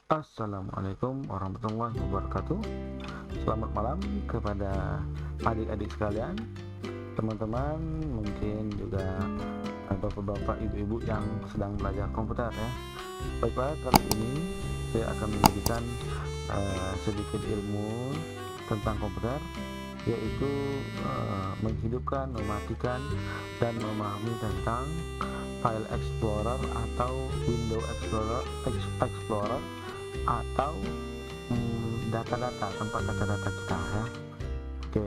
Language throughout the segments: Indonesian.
Assalamualaikum warahmatullahi wabarakatuh. Selamat malam kepada adik-adik sekalian, teman-teman, mungkin juga bapak-bapak, ibu-ibu yang sedang belajar komputer ya. Baiklah, kali ini saya akan memberikan sedikit ilmu tentang komputer, yaitu menghidupkan, mematikan, dan memahami tentang File Explorer atau Window Explorer atau data-data, tempat data-data kita ya. Oke,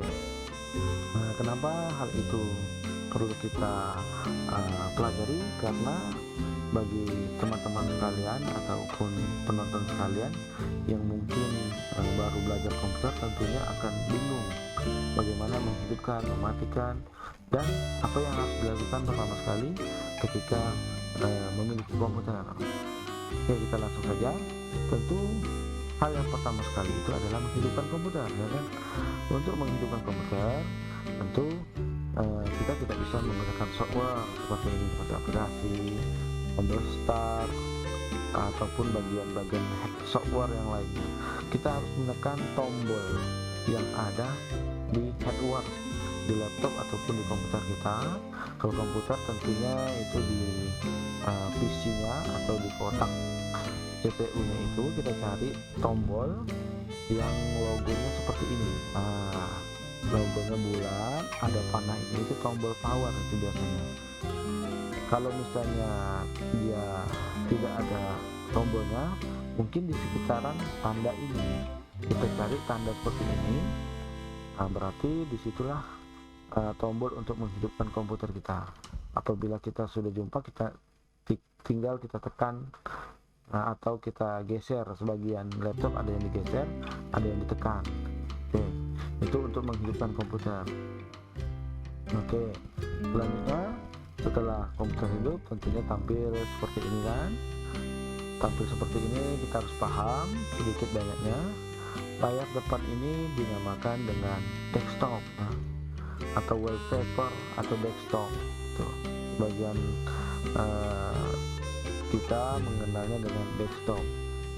kenapa hal itu perlu kita pelajari? Karena bagi teman-teman sekalian ataupun penonton sekalian yang mungkin baru belajar komputer tentunya akan bingung bagaimana menghidupkan, mematikan, dan apa yang harus dilakukan pertama sekali ketika memiliki komputer. Oke, kita langsung saja. Tentu hal yang pertama sekali itu adalah menghidupkan komputer, ya kan? Untuk menghidupkan komputer, tentu kita tidak bisa menggunakan software seperti ini, seperti aplikasi, tombol start, ataupun bagian-bagian software yang lainnya. Kita harus menekan tombol yang ada di hardware di laptop ataupun di komputer kita. Kalau komputer tentunya itu di PC-nya atau di kotak CPU-nya itu kita cari tombol yang logonya seperti ini. Logonya bulat, ada panah ini, itu tombol power itu biasanya. Kalau misalnya dia tidak ada tombolnya, mungkin di sekitaran tanda ini kita cari tanda seperti ini. Berarti disitulah tombol untuk menghidupkan komputer kita. Apabila kita sudah jumpa, kita tinggal kita tekan atau kita geser sebagian laptop, ada yang digeser, ada yang ditekan. Oke, itu untuk menghidupkan komputer. Oke, selanjutnya setelah komputer hidup tentunya tampil seperti ini kan. Tampil seperti ini kita harus paham sedikit banyaknya. Layar depan ini dinamakan dengan desktop ya, atau wallpaper atau desktop. Tuh, bagian kita mengenalnya dengan desktop.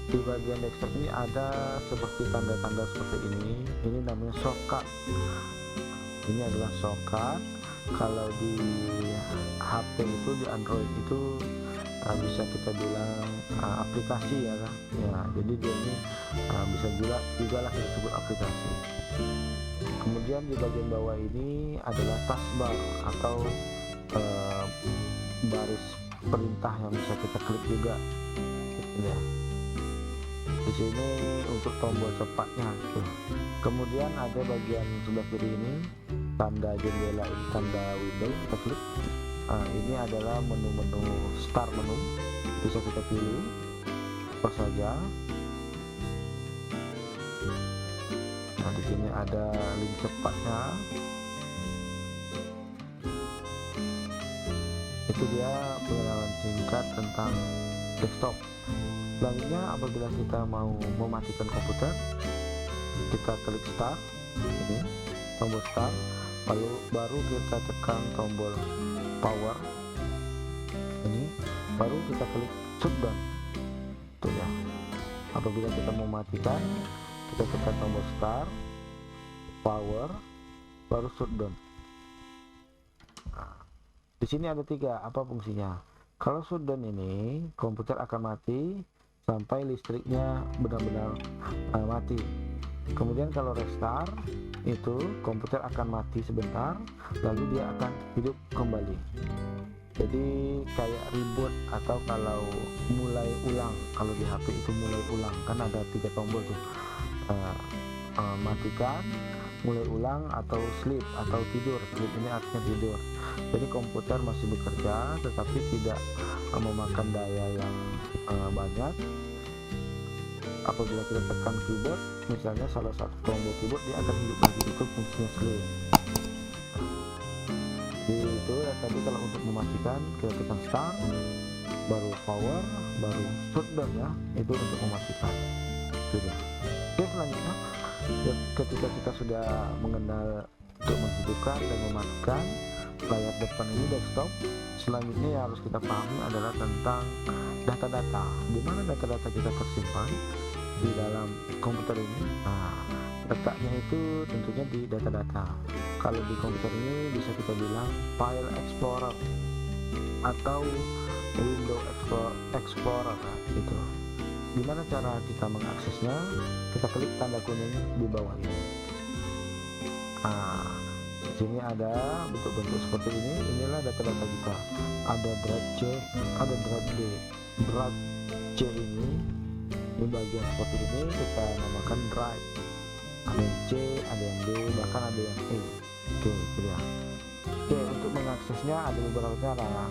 Di bagian desktop ini ada seperti tanda-tanda seperti ini. Ini namanya shortcut. Ini adalah shortcut. Kalau di HP itu, di Android itu bisa kita bilang aplikasi ya kan. Ya, jadi dia ini bisa juga lah disebut aplikasi. Kemudian di bagian bawah ini adalah taskbar atau baris perintah yang bisa kita klik juga. Ya. Di sini untuk tombol cepatnya. Kemudian ada bagian sebelah kiri ini tanda jendela, ini tanda window, kita klik. Ini adalah menu-menu start menu, bisa kita pilih apa saja. Nah, di sini ada link cepatnya. Itu dia pengenalan singkat tentang desktop. Selanjutnya, apabila kita mau mematikan komputer, kita klik start, ini tombol start, lalu baru kita tekan tombol power, ini baru kita klik shutdown. Itu ya. Apabila kita mau matikan, kita tekan tombol start, power, baru shutdown. Di sini ada 3, apa fungsinya? Kalau shutdown ini, komputer akan mati sampai listriknya benar-benar mati. Kemudian kalau restart, itu komputer akan mati sebentar, lalu dia akan hidup kembali. Jadi kayak reboot, atau kalau mulai ulang, kalau di HP itu mulai ulang, kan ada 3 tombol tuh. Matikan, mulai ulang, atau sleep atau tidur. Sleep ini artinya tidur. Jadi komputer masih bekerja tetapi tidak memakan daya yang banyak. Apabila kita tekan keyboard, misalnya salah satu tombol keyboard, dia akan hidup lagi. Itu fungsinya sleep. Itu ya, tadi kalau untuk mematikan kita tekan start, baru power, baru shutdown ya, itu untuk mematikan. Sudah. Oke, selanjutnya ketika kita sudah mengenal untuk menghidupkan dan mematikan, layar depan ini desktop. Selanjutnya yang harus kita pahami adalah tentang data-data. Di mana data-data kita tersimpan di dalam komputer ini? Nah, letaknya itu tentunya di data-data. Kalau di komputer ini bisa kita bilang File Explorer atau Window Explorer gitu. Gimana cara kita mengaksesnya? Kita klik tanda kuning di bawah ini. Nah, di sini ada bentuk-bentuk seperti ini. Inilah data-data kita. Ada drive C, ada drive D. Drive C ini bagian seperti ini kita namakan drive. Ada yang C, ada yang D, bahkan ada yang E. Oke, itu dia. Oke, untuk mengaksesnya ada beberapa cara.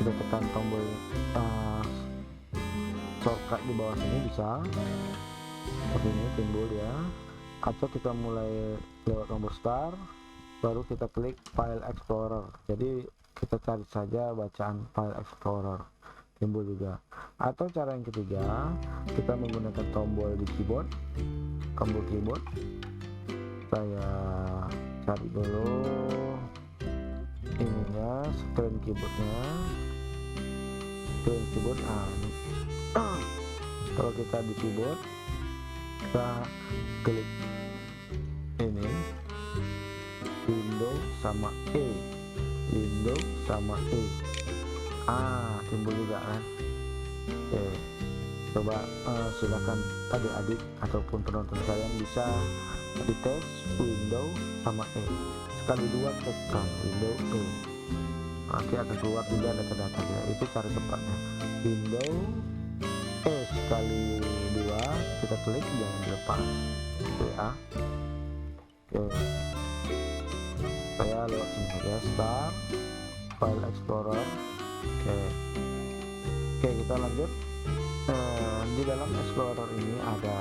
Kita tekan tombol shortcut di bawah sini bisa seperti ini timbul ya, atau kita mulai lewat tombol start, baru kita klik File Explorer. Jadi kita cari saja bacaan File Explorer, timbul juga. Atau cara yang ketiga, kita menggunakan tombol di keyboard, tombol keyboard. Saya cari dulu ininya, screen keyboardnya, screen keyboard. Ini kalau kita di keyboard, kita klik ini window sama E, window sama E. Timbul juga kan. Oke, coba silakan adik-adik ataupun penonton kalian bisa dites window sama E. Sekali dua tekan window E, nanti akan keluar juga data-data ya. Itu cara cepatnya. Window E sekali dua kita klik, jangan dilepas gitu ya. Oke, saya lewat sini saja, start File Explorer. Oke, kita lanjut. Di dalam Explorer ini ada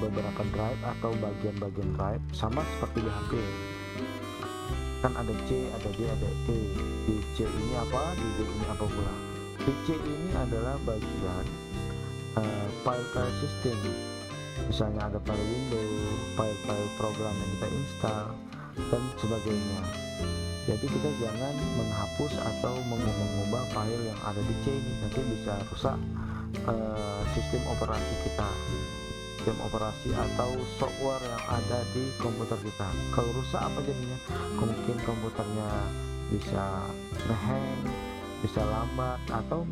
beberapa drive atau bagian-bagian drive, sama seperti di HP. Kan ada C, ada D, ada E. Di C ini apa, di D ini apa pula. Di C ini adalah bagian file-file system. Misalnya ada file window, file-file program yang kita install, dan sebagainya. Jadi kita jangan menghapus atau mengubah file yang ada di C ini, nanti bisa rusak sistem operasi kita, sistem operasi atau software yang ada di komputer kita. Kalau rusak apa jadinya? Mungkin komputernya bisa ngehang, bisa lambat, atau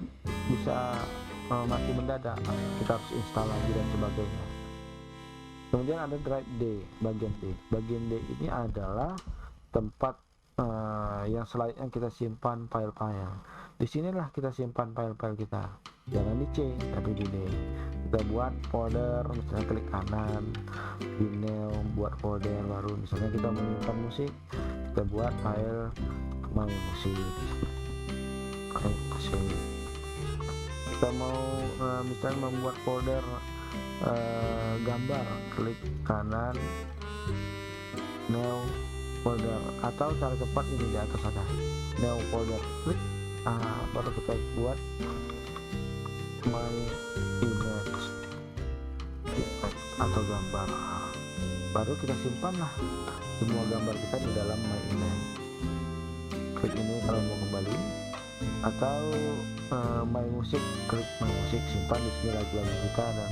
bisa mati mendadak. Kita harus install lagi dan sebagainya. Kemudian ada drive D, bagian D. Bagian D ini adalah tempat yang selayaknya kita simpan file-file. Di sinilah kita simpan file-file kita. Jangan di C, tapi di D. Kita buat folder, misalnya klik kanan, di new, buat folder baru. Misalnya kita menyimpan musik, kita buat file main musik. Kita mau misalnya membuat folder gambar, klik kanan, new folder, atau cara cepat ini di atas ada new folder, klik baru kita buat my image atau gambar, baru kita simpanlah semua gambar kita di dalam my image. Klik ini kalau mau kembali, atau my musik, klik my musik, simpan di sini lagu-lagu kita dan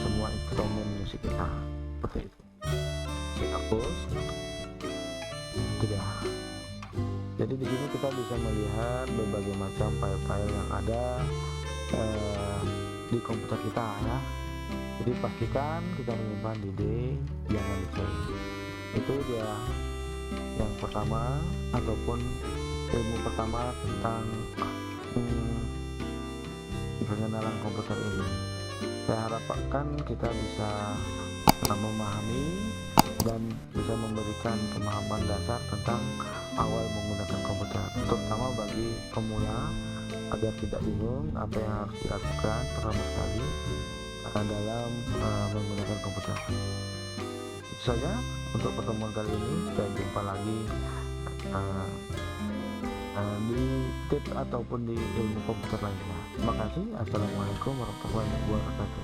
semua instrumen musik kita, seperti itu. Kita hapus. Tidak. Jadi di sini kita bisa melihat berbagai macam file-file yang ada di komputer kita ya. Jadi pastikan kita menyimpan di D, jangan di C. Itu dia yang pertama, ataupun ilmu pertama tentang pengenalan komputer ini. Saya harapkan kita bisa memahami dan bisa memberikan pemahaman dasar tentang awal menggunakan komputer, terutama bagi pemula, agar tidak bingung apa yang harus dilakukan pertama sekali dalam menggunakan komputer. Itu saja untuk pertemuan kali ini. Kita jumpa lagi di tips ataupun di ilmu komputer lainnya. Terima kasih. Assalamualaikum warahmatullahi wabarakatuh.